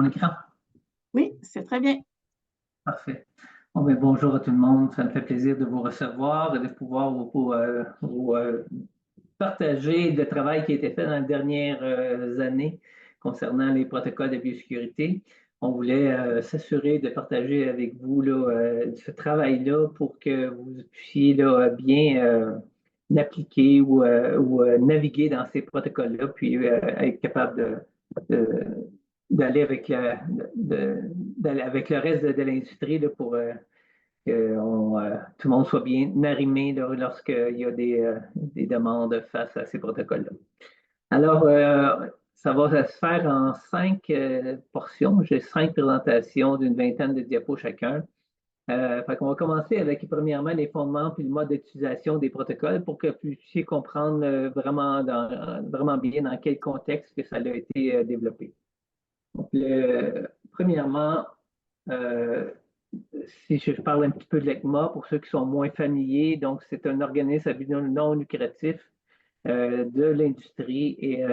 Mon écran. Oui, c'est très bien. Parfait. Bon, ben, bonjour à tout le monde. Ça me fait plaisir de vous recevoir et de pouvoir partager le travail qui a été fait dans les dernières années concernant les protocoles de biosécurité. On voulait s'assurer de partager avec vous là, ce travail-là pour que vous puissiez là, bien l'appliquer ou naviguer dans ces protocoles-là, puis être capable de- d'aller avec, d'aller avec le reste de l'industrie là, pour que tout le monde soit bien arrimé là, lorsqu'il y a des demandes face à ces protocoles-là. Alors, ça va se faire en 5 portions. J'ai 5 présentations d'une vingtaine de diapos chacun. Fait qu'on va commencer avec, premièrement, les fondements puis le mode d'utilisation des protocoles pour que vous puissiez comprendre vraiment bien dans quel contexte que ça a été développé. Donc, premièrement, euh, si je parle un petit peu de l'ECMA, pour ceux qui sont moins familiers, donc c'est un organisme à but non lucratif de l'industrie et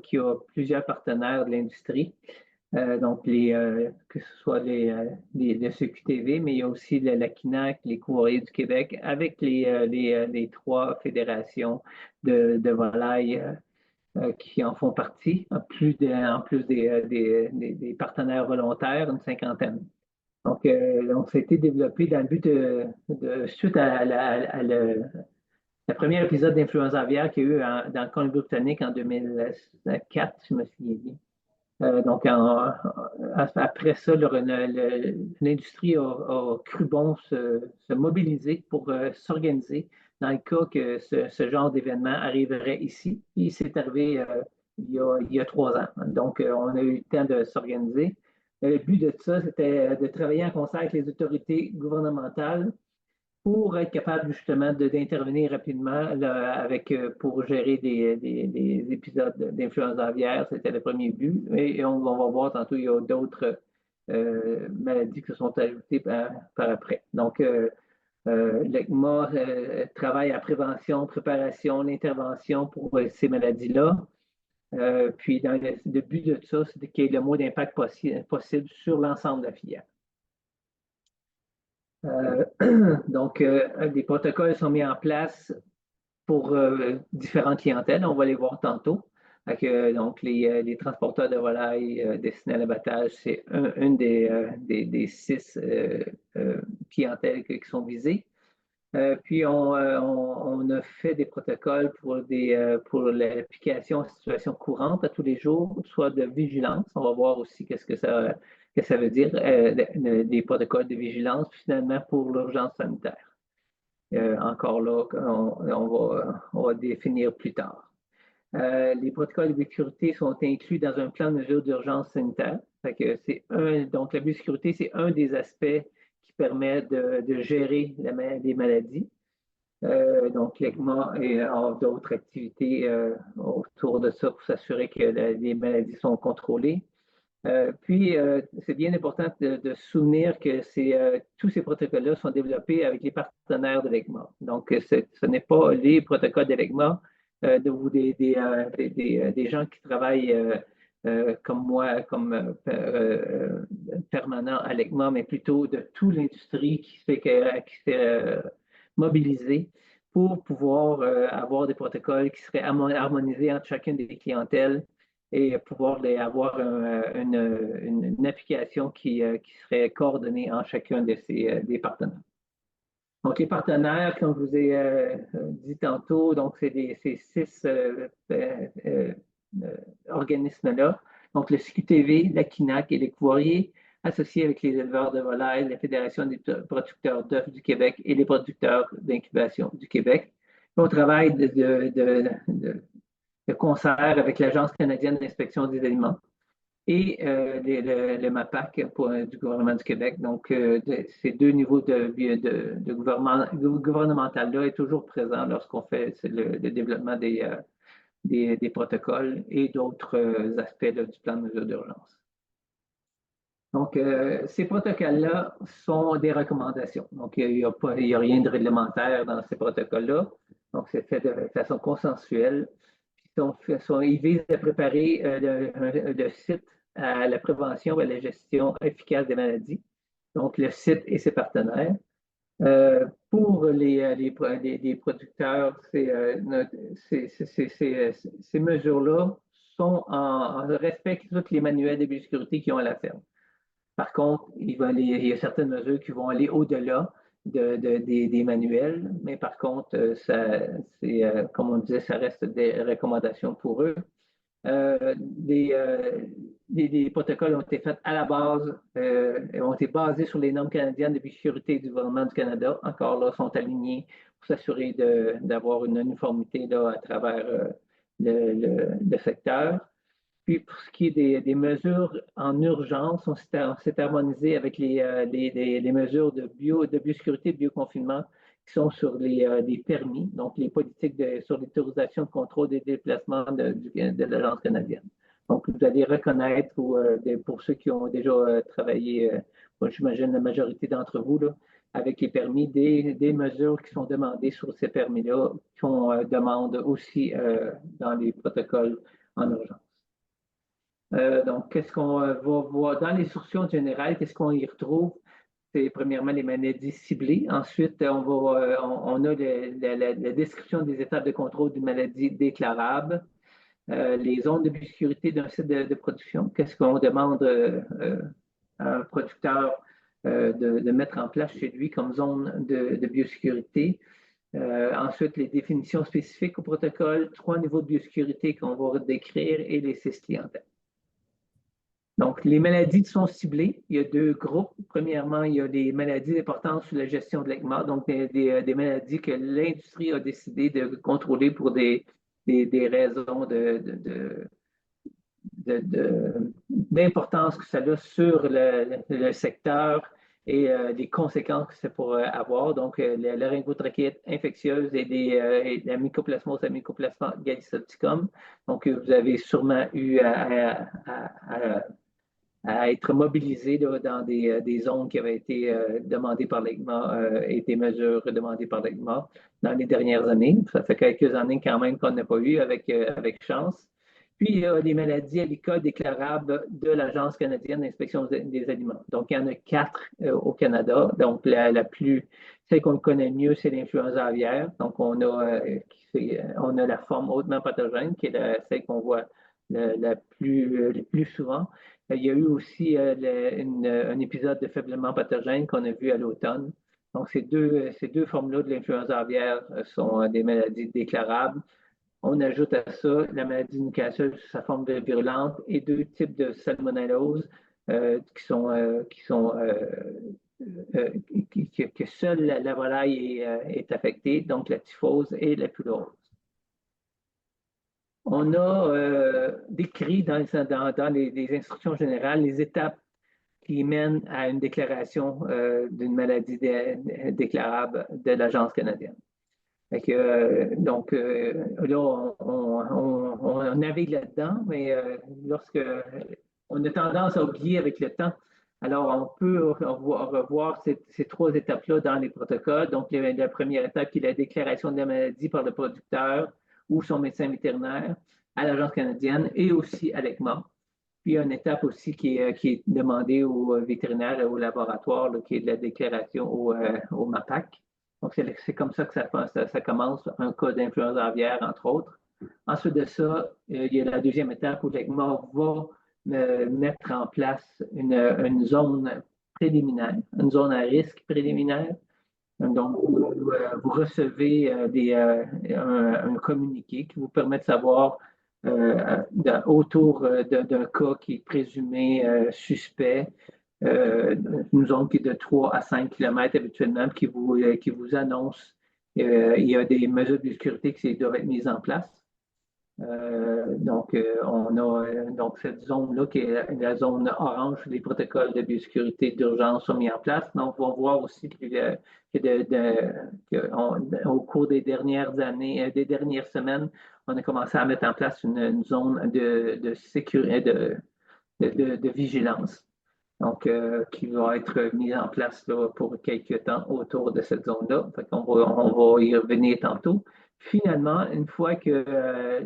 qui a plusieurs partenaires de l'industrie. Que ce soit le CQTV, mais il y a aussi la KINAC, les courriers du Québec, avec les 3 fédérations de volailles qui en font partie, en plus des partenaires volontaires, une cinquantaine. Donc, ça a été développé dans le but suite la première épisode d'influenza aviaire qu'il y a eu dans le Colombie-Britannique en 2004, si je me souviens bien. Après ça, l'industrie a cru bon se mobiliser pour s'organiser dans le cas que ce genre d'événement arriverait ici. Il s'est arrivé il y a 3 ans. Donc, on a eu le temps de s'organiser. Le but de ça, c'était de travailler en concert avec les autorités gouvernementales pour être capable justement d'intervenir rapidement là, pour gérer des épisodes d'influenza aviaire. C'était le premier but. Et on va voir tantôt, il y a d'autres maladies qui se sont ajoutées par après. Donc, l'ECMA travaille à prévention, préparation, l'intervention pour ces maladies-là. Puis, dans le but de ça, c'est qu'il y ait le moins d'impact possible sur l'ensemble de la filière. Euh, des protocoles sont mis en place pour différentes clientèles. On va les voir tantôt. Les transporteurs de volailles destinés à l'abattage, c'est une des 6 clientèles qui sont visées. Puis, on a fait des protocoles pour l'application en situation courante à tous les jours, soit de vigilance. On va voir aussi qu'est-ce que ça veut dire, des protocoles de vigilance, finalement, pour l'urgence sanitaire. Encore là, on va définir plus tard. Les protocoles de sécurité sont inclus dans un plan de mesure d'urgence sanitaire. Donc, la biosécurité, c'est un des aspects qui permet de gérer les maladies. Donc, l'ECMA a d'autres activités autour de ça pour s'assurer que les maladies sont contrôlées. C'est bien important de se souvenir que tous ces protocoles-là sont développés avec les partenaires de l'ECMA. Donc, ce n'est pas les protocoles de l'ECMA ou des gens qui travaillent comme moi, comme permanent à l'ECMA, mais plutôt de toute l'industrie qui s'est mobilisée pour pouvoir avoir des protocoles qui seraient harmonisés entre chacune des clientèles et pouvoir avoir une application qui serait coordonnée en chacun des partenaires. Donc, les partenaires, comme je vous ai dit tantôt, donc ces 6 organismes-là, donc le CQTV, la KINAC et les courriers, associés avec les éleveurs de volailles, la Fédération des producteurs d'œufs du Québec et les producteurs d'incubation du Québec. On travaille de concert avec l'Agence canadienne d'inspection des aliments et le MAPAC du gouvernement du Québec. Donc, ces 2 niveaux de gouvernemental-là est toujours présent lorsqu'on fait le développement des protocoles et d'autres aspects du plan de mesure d'urgence. Donc, ces protocoles-là sont des recommandations. Donc, il n'y a rien de réglementaire dans ces protocoles-là. Donc, c'est fait de façon consensuelle. Ils visent à préparer le site à la prévention et à la gestion efficace des maladies, donc le site et ses partenaires. Pour les producteurs, ces mesures-là respectent tous les manuels de biosécurité qui ont à la ferme. Par contre, il y a certaines mesures qui vont aller au-delà des manuels, mais par contre, comme on disait, ça reste des recommandations pour eux. Des protocoles ont été faits à la base, ont été basés sur les normes canadiennes de biosécurité du gouvernement du Canada. Encore là, sont alignés pour s'assurer d'avoir une uniformité là, à travers le secteur. Puis, pour ce qui est des mesures en urgence, on s'est harmonisé avec les mesures de biosécurité, de bioconfinement qui sont sur les permis, donc les politiques sur l'autorisation de contrôle des déplacements de l'Agence canadienne. Donc, vous allez reconnaître, pour ceux qui ont déjà travaillé, j'imagine la majorité d'entre vous, là, avec les permis, des mesures qui sont demandées sur ces permis-là, qu'on demande aussi dans les protocoles en urgence. Donc, qu'est-ce qu'on va voir dans les instructions générales, qu'est-ce qu'on y retrouve? C'est premièrement les maladies ciblées. Ensuite, on a la description des étapes de contrôle d'une maladie déclarable, les zones de biosécurité d'un site de production. Qu'est-ce qu'on demande à un producteur de mettre en place chez lui comme zone de biosécurité? Ensuite, les définitions spécifiques au protocole, 3 niveaux de biosécurité qu'on va décrire et les 6 clientèles. Donc, les maladies sont ciblées. Il y a 2 groupes. Premièrement, il y a des maladies d'importance sur la gestion de l'ECMA, donc des maladies que l'industrie a décidé de contrôler pour des raisons d'importance que ça a sur le secteur et les conséquences que ça pourrait avoir. Donc, la laryngotrachite infectieuse et la mycoplasmose à mycoplasma galisopticum. Donc, vous avez sûrement eu à être mobilisés là, dans des zones qui avaient été demandées par l'ECMA et des mesures demandées par l'ECMA dans les dernières années. Ça fait quelques années quand même qu'on n'a pas eu avec chance. Puis, il y a les maladies avicoles déclarables de l'Agence canadienne d'inspection des aliments. Donc, il y en a 4 au Canada. Donc, celle qu'on connaît mieux, c'est l'influenza aviaire. Donc, on a la forme hautement pathogène, qui est celle qu'on voit le plus souvent. Il y a eu aussi un épisode de faiblement pathogène qu'on a vu à l'automne. Donc, ces deux formes-là de l'influenza aviaire sont des maladies déclarables. On ajoute à ça la maladie de Newcastle sous sa forme virulente et 2 types de salmonellose que seule la volaille est affectée, donc la typhose et la pulose. On a décrit dans les instructions générales les étapes qui mènent à une déclaration d'une maladie déclarable de l'Agence canadienne. Donc, là, on navigue là-dedans, mais lorsque on a tendance à oublier avec le temps, alors on peut revoir ces 3 étapes-là dans les protocoles. Donc, la première étape qui est la déclaration de la maladie par le producteur ou son médecin vétérinaire à l'Agence canadienne et aussi à l'ECMA. Puis, il y a une étape aussi qui est demandée au vétérinaire et au laboratoire, là, qui est de la déclaration au MAPAC. Donc, c'est comme ça que ça commence, un cas d'influenza aviaire, entre autres. Ensuite de ça, il y a la deuxième étape où l'ECMA va mettre en place une zone préliminaire, une zone à risque préliminaire. Donc, vous recevez un communiqué qui vous permet de savoir autour d'un cas qui est présumé suspect, une zone qui est de 3 à 5 km habituellement, qui vous annonce il y a des mesures de sécurité qui doivent être mises en place. Donc, on a cette zone-là qui est la zone orange, les protocoles de biosécurité d'urgence sont mis en place. Donc, on va voir aussi qu'au cours des dernières années, des dernières semaines, on a commencé à mettre en place une zone de sécurité, de vigilance. Donc, qui va être mise en place là, pour quelques temps autour de cette zone-là. On va y revenir tantôt. Finalement, une fois que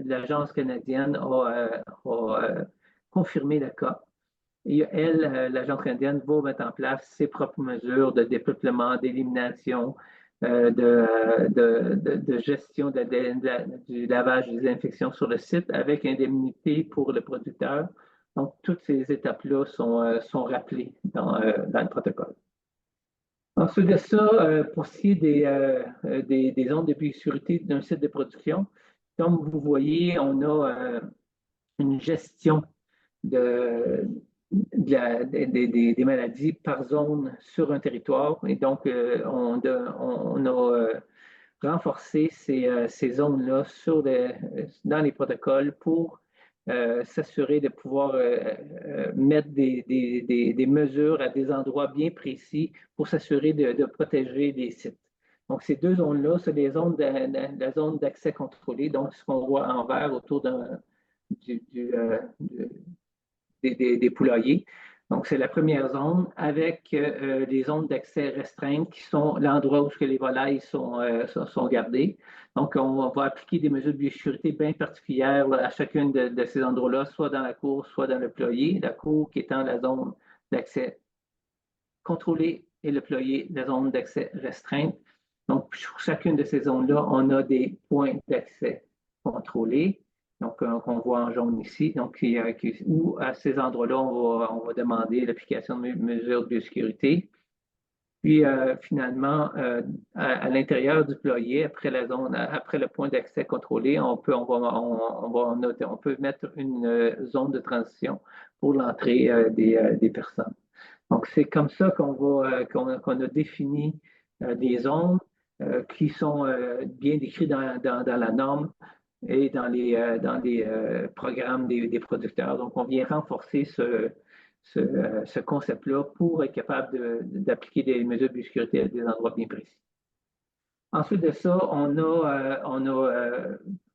l'Agence canadienne a confirmé le cas, l'agence indienne, va mettre en place ses propres mesures de dépeuplement, d'élimination, de gestion du lavage des infections sur le site avec indemnité pour le producteur. Donc, toutes ces étapes-là sont rappelées dans le protocole. Ensuite de ça, pour ce qui est des zones de biosécurité d'un site de production, comme vous voyez, on a une gestion des maladies par zone sur un territoire. Et donc, on a renforcé ces zones-là dans les protocoles pour s'assurer de pouvoir mettre des mesures à des endroits bien précis pour s'assurer de protéger les sites. Donc, ces deux zones-là, c'est la zone d'accès contrôlé, donc ce qu'on voit en vert autour des poulaillers. Donc, c'est la première zone avec les zones d'accès restreintes qui sont l'endroit où les volailles sont gardées. Donc, on va appliquer des mesures de biosécurité bien particulières à chacune de ces endroits-là, soit dans la cour, soit dans le poulailler. La cour qui étant la zone d'accès contrôlé et le poulailler, la zone d'accès restreinte. Donc, sur chacune de ces zones-là, on a des points d'accès contrôlés. Donc, qu'on voit en jaune ici. Donc, où à ces endroits-là, on va demander l'application de mesures de biosécurité. Puis, finalement, à l'intérieur du poulailler, après le point d'accès contrôlé, on peut mettre une zone de transition pour l'entrée des personnes. Donc, c'est comme ça qu'on a défini des zones qui sont bien décrites dans la norme et dans les programmes des producteurs. Donc, on vient renforcer ce concept-là pour être capable d'appliquer des mesures de biosécurité à des endroits bien précis. Ensuite de ça, on a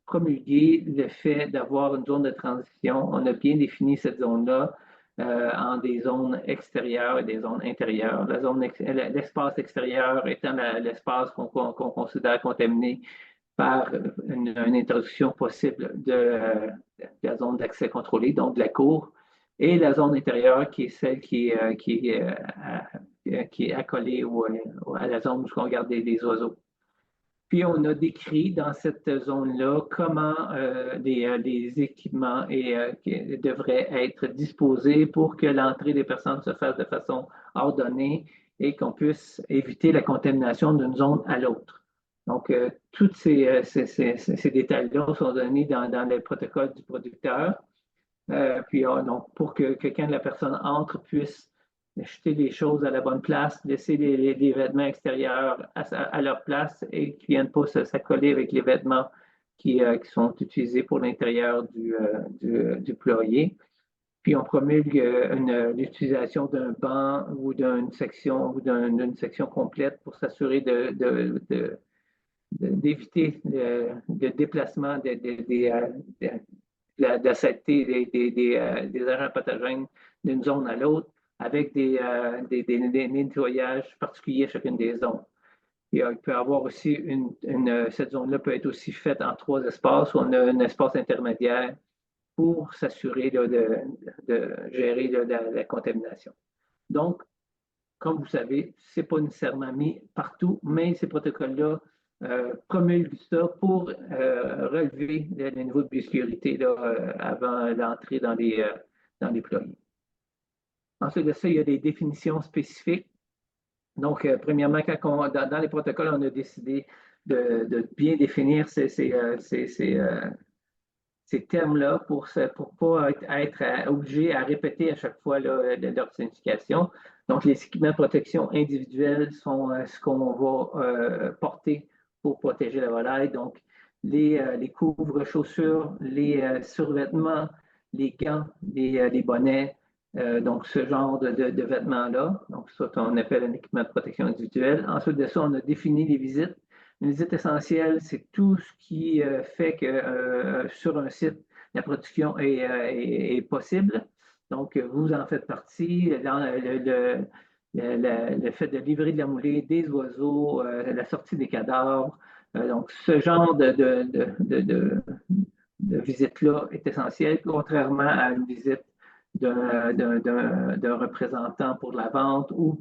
promulgué le fait d'avoir une zone de transition. On a bien défini cette zone-là en des zones extérieures et des zones intérieures. L'espace extérieur étant l'espace qu'on considère contaminé par une introduction possible de la zone d'accès contrôlé, donc de la cour, et la zone intérieure qui est celle qui est accolée à la zone où on garde des oiseaux. Puis, on a décrit dans cette zone-là comment les équipements devraient être disposés pour que l'entrée des personnes se fasse de façon ordonnée et qu'on puisse éviter la contamination d'une zone à l'autre. Donc, tous ces détails-là sont donnés dans le protocole du producteur. Puis, donc, pour que quand la personne entre, puisse jeter les choses à la bonne place, laisser les vêtements extérieurs à leur place et qu'ils ne viennent pas s'accoler avec les vêtements qui sont utilisés pour l'intérieur du poulailler. Puis on promulgue l'utilisation d'un banc ou d'une section complète pour s'assurer d'éviter le déplacement de la saleté des agents pathogènes d'une zone à l'autre, avec des nettoyages particuliers à chacune des zones. Et, il peut y avoir aussi cette zone-là peut être aussi faite en 3 espaces où on a un espace intermédiaire pour s'assurer de gérer la contamination. Donc, comme vous savez, ce n'est pas nécessairement mis partout, mais ces protocoles-là promulguent ça pour relever le niveau de biosécurité avant l'entrée dans les poulaillers. Ensuite de ça, il y a des définitions spécifiques. Donc, premièrement, dans les protocoles, on a décidé de bien définir ces termes-là pour ne pas être obligé à répéter à chaque fois leur signification. Donc, les équipements de protection individuels sont ce qu'on va porter pour protéger la volaille. Donc, les couvre-chaussures, les survêtements, les gants, les bonnets, donc ce genre de vêtements-là. Donc, ça, on appelle un équipement de protection individuelle. Ensuite de ça, on a défini les visites. Une visite essentielle, c'est tout ce qui fait que sur un site, la production est possible. Donc, vous en faites partie. Le fait de livrer de la moulée, des oiseaux, la sortie des cadavres. Donc, ce genre de visite-là est essentiel, contrairement à une visite d'un représentant pour la vente ou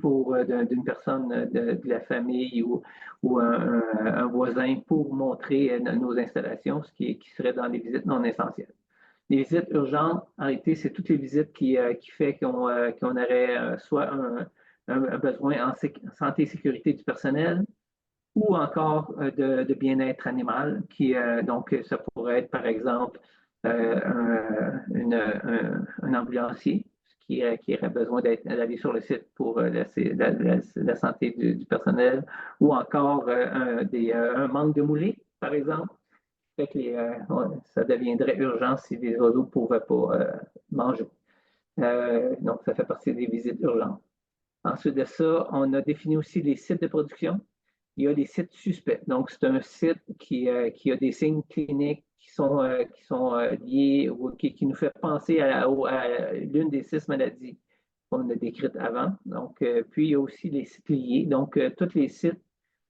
d'une personne de la famille ou un voisin pour montrer nos installations, qui serait dans les visites non essentielles. Les visites urgentes, en réalité, c'est toutes les visites qui fait qu'on aurait soit un besoin en santé et sécurité du personnel ou encore de bien-être animal, donc ça pourrait être par exemple un ambulancier qui aurait besoin d'aller sur le site pour la santé du personnel, ou encore un manque de moulée, par exemple. Fait que ça deviendrait urgent si les oiseaux ne pourraient pas manger. Donc, ça fait partie des visites urgentes. Ensuite de ça, on a défini aussi les sites de production. Il y a des sites suspects. Donc, c'est un site qui a des signes cliniques qui sont liés ou qui nous fait penser à l'une des 6 maladies qu'on a décrites avant. Donc, puis, il y a aussi les sites liés. Donc, tous les sites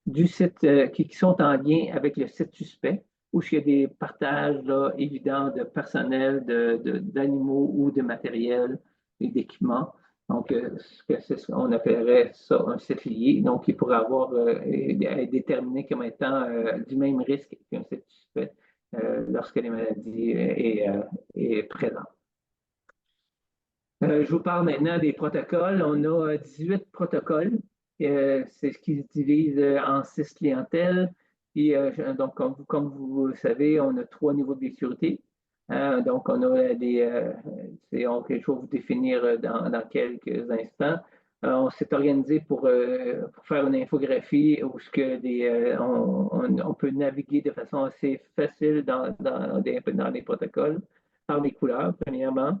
du site qui sont en lien avec le site suspect, où il y a des partages là, évidents de personnel, d'animaux ou de matériel et d'équipements. Donc, on appellerait ça un site lié. Donc, il pourrait être déterminé comme étant du même risque qu'un site suspect lorsque les maladies est présente. Je vous parle maintenant des protocoles. On a 18 protocoles. C'est ce qui se divise en 6 clientèles. Et donc, comme vous le savez, on a 3 niveaux de sécurité. Donc, on a je vais vous définir dans quelques instants. On s'est organisé pour faire une infographie où on peut naviguer de façon assez facile dans les protocoles par les couleurs, premièrement.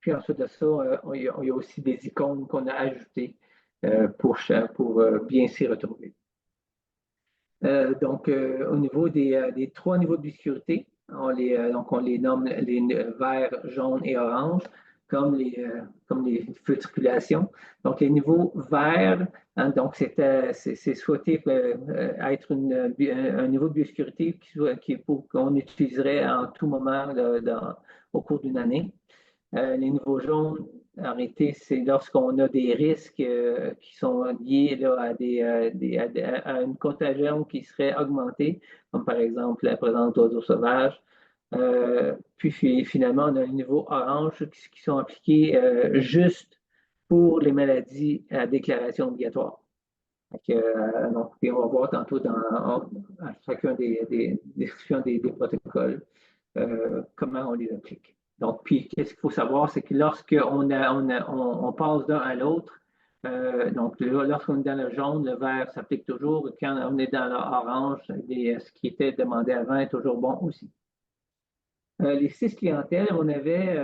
Puis ensuite de ça, il y a aussi des icônes qu'on a ajoutées pour bien s'y retrouver. Donc, au niveau des 3 niveaux de sécurité, on les nomme les verts, jaunes et oranges, comme les feux de circulation. Donc, les niveaux verts, hein, donc c'est souhaité être un niveau de sécurité qu'on utiliserait en tout moment au cours d'une année. Les niveaux jaunes, en réalité, c'est lorsqu'on a des risques qui sont liés là, à une contagion qui serait augmentée, comme par exemple la présence d'oiseaux sauvages. Puis finalement, on a les niveaux orange qui sont appliqués juste pour les maladies à déclaration obligatoire. Donc, on va voir tantôt à chacun des descriptions des protocoles comment on les applique. Donc, puis, qu'est-ce qu'il faut savoir, c'est que lorsqu'on passe d'un à l'autre, donc lorsqu'on est dans le jaune, le vert s'applique toujours. Quand on est dans l'orange, ce qui était demandé avant est toujours bon aussi. Les 6 clientèles, on avait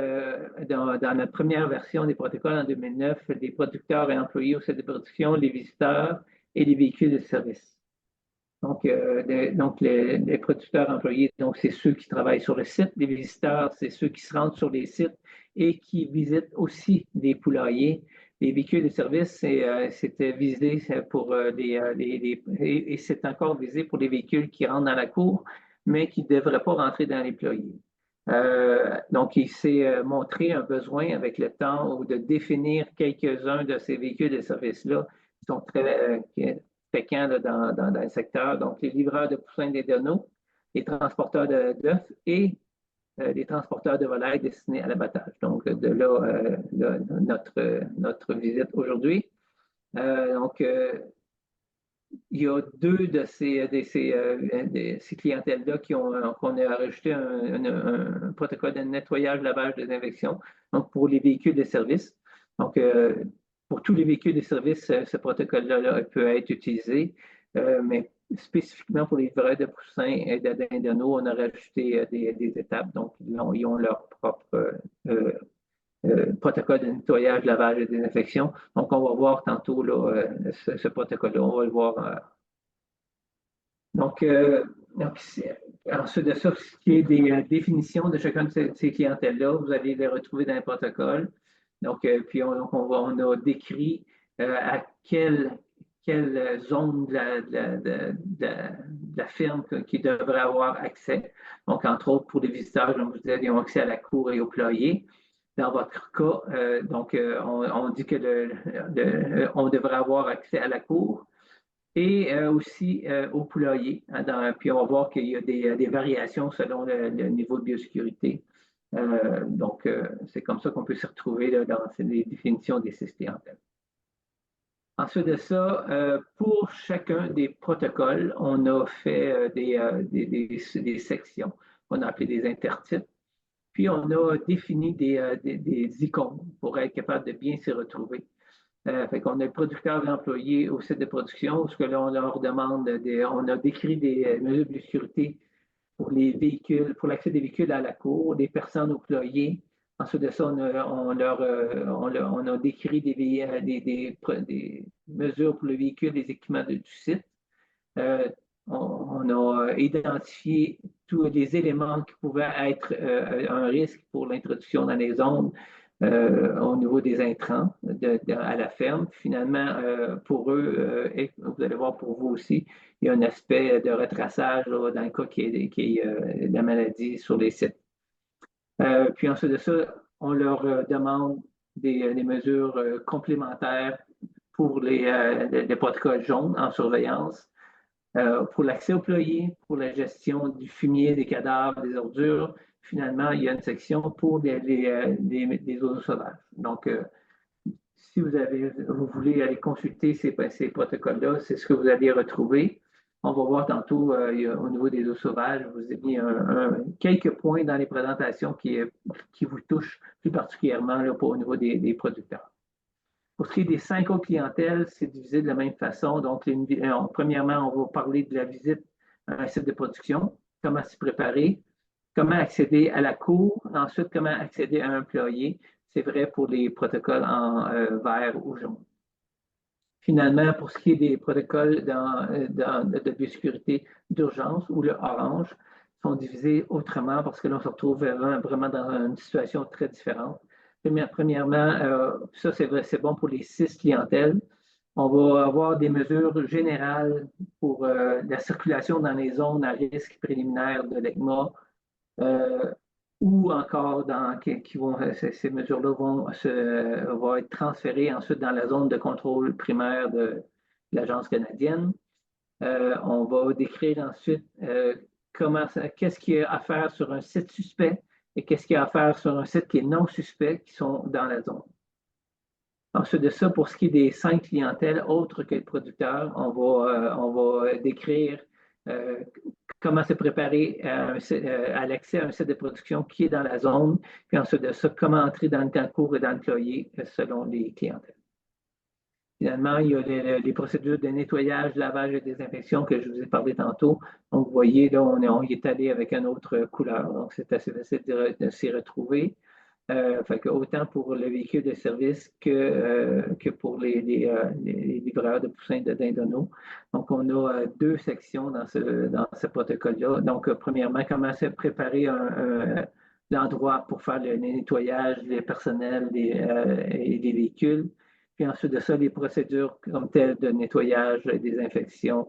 dans notre première version des protocoles en 2009, les producteurs et employés au site de production, les visiteurs et les véhicules de service. Donc, les producteurs employés, donc c'est ceux qui travaillent sur le site. Les visiteurs, c'est ceux qui se rendent sur les sites et qui visitent aussi des poulaillers. Les véhicules de service, c'était visé pour et c'est encore visé pour les véhicules qui rentrent dans la cour, mais qui ne devraient pas rentrer dans les poulaillers. Donc, il s'est montré un besoin avec le temps de définir quelques-uns de ces véhicules de service-là qui sont très fréquents dans le secteur. Donc, les livreurs de poussins des donneaux, les transporteurs d'œufs et les transporteurs de volailles destinés à l'abattage. Donc, de là, notre visite aujourd'hui. Donc, il y a 2 de ces clientèles-là qu'on a rajouté un protocole de nettoyage, lavage, désinfection, donc pour les véhicules de service. Donc, pour tous les véhicules de service, ce protocole-là peut être utilisé, mais spécifiquement pour les livreurs de poussins et d'Indono, on a rajouté des étapes. Donc, ils ont leur propre protocole de nettoyage, lavage et désinfection. Donc, on va voir tantôt là, ce protocole-là. On va le voir. Donc, ensuite de ça, ce qui est des définitions de chacun de ces clientèles-là, vous allez les retrouver dans le protocole. Donc, puis on a décrit à quelle zone de la firme qui devrait avoir accès. Donc, entre autres, pour les visiteurs, comme je vous disais, ils ont accès à la cour et au poulailler. Dans votre cas, on dit que on devrait avoir accès à la cour et aussi au poulailler. Hein, puis on va voir qu'il y a des variations selon le niveau de biosécurité. C'est comme ça qu'on peut se retrouver là, dans les définitions des CIS clientèle. Ensuite de ça, pour chacun des protocoles, on a fait des sections qu'on a appelées des intertitres. Puis on a défini des icônes pour être capable de bien s'y retrouver. Fait qu'on a le producteur et l'employé au site de production, ce que là, on leur demande, on a décrit des mesures de sécurité pour les véhicules, pour l'accès des véhicules à la cour, des personnes employées. Ensuite de ça, on a décrit des mesures pour le véhicule, des équipements du site. On a identifié tous les éléments qui pouvaient être un risque pour l'introduction dans les zones au niveau des intrants à la ferme. Finalement, pour eux, et vous allez voir pour vous aussi, il y a un aspect de retraçage là, dans le cas qu'il y ait de la maladie sur les sites. Puis ensuite de ça, on leur demande des mesures complémentaires pour les protocoles jaunes en surveillance. Pour l'accès aux employés, pour la gestion du fumier, des cadavres, des ordures. Finalement, il y a une section pour les oiseaux sauvages. Donc, si vous voulez aller consulter ces protocoles-là, c'est ce que vous allez retrouver. On va voir tantôt au niveau des oiseaux sauvages, je vous ai mis quelques points dans les présentations qui vous touchent plus particulièrement là, au niveau des producteurs. Pour ce qui est des 5 autres clientèles, c'est divisé de la même façon. Donc, premièrement, on va parler de la visite à un site de production, comment s'y préparer, comment accéder à la cour, ensuite, comment accéder à un employé. C'est vrai pour les protocoles en vert ou jaune. Finalement, pour ce qui est des protocoles de biosécurité d'urgence ou le orange, sont divisés autrement parce que là, on se retrouve vraiment dans une situation très différente. Premièrement, ça c'est bon pour les 6 clientèles. On va avoir des mesures générales pour la circulation dans les zones à risque préliminaire de l'ECMA ou encore ces mesures-là vont être transférées ensuite dans la zone de contrôle primaire de l'Agence canadienne. On va décrire ensuite qu'est-ce qu'il y a à faire sur un site suspect et qu'est-ce qu'il y a à faire sur un site qui est non suspect, qui sont dans la zone. Ensuite de ça, pour ce qui est des 5 clientèles autres que le producteur, on va décrire comment se préparer à l'accès à un site de production qui est dans la zone, puis ensuite de ça, comment entrer dans le temps court et dans le employé selon les clientèles. Finalement, il y a les procédures de nettoyage, lavage et désinfection que je vous ai parlé tantôt. Donc, vous voyez, là, on y est allé avec une autre couleur. Donc, c'est assez facile de s'y retrouver. Fait que autant pour le véhicule de service que pour les livreurs de poussins de dindonneaux. Donc, on a 2 sections dans ce protocole-là. Donc, premièrement, comment se préparer l'endroit pour faire le nettoyage, les personnels et les véhicules. Puis ensuite de ça, les procédures comme telles de nettoyage, désinfection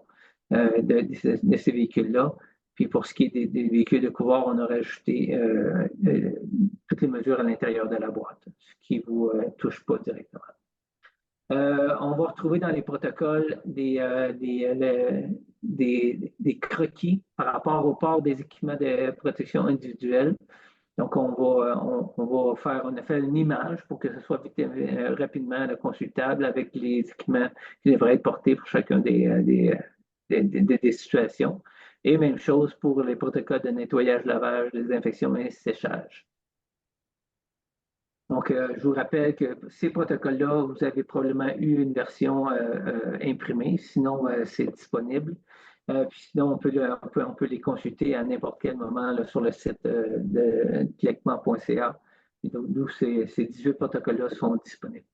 de ces véhicules-là. Puis pour ce qui est des véhicules de couloir, on a rajouté toutes les mesures à l'intérieur de la boîte, ce qui ne vous touche pas directement. On va retrouver dans les protocoles des croquis par rapport au port des équipements de protection individuelle. Donc, on a fait une image pour que ce soit rapidement consultable avec les équipements qui devraient être portés pour chacun des situations. Et même chose pour les protocoles de nettoyage, lavage, désinfection et séchage. Donc, je vous rappelle que ces protocoles-là, vous avez probablement eu une version imprimée, sinon c'est disponible. Puis sinon, on peut les consulter à n'importe quel moment là, sur le site de clecma.ca, d'où ces 18 protocoles-là sont disponibles.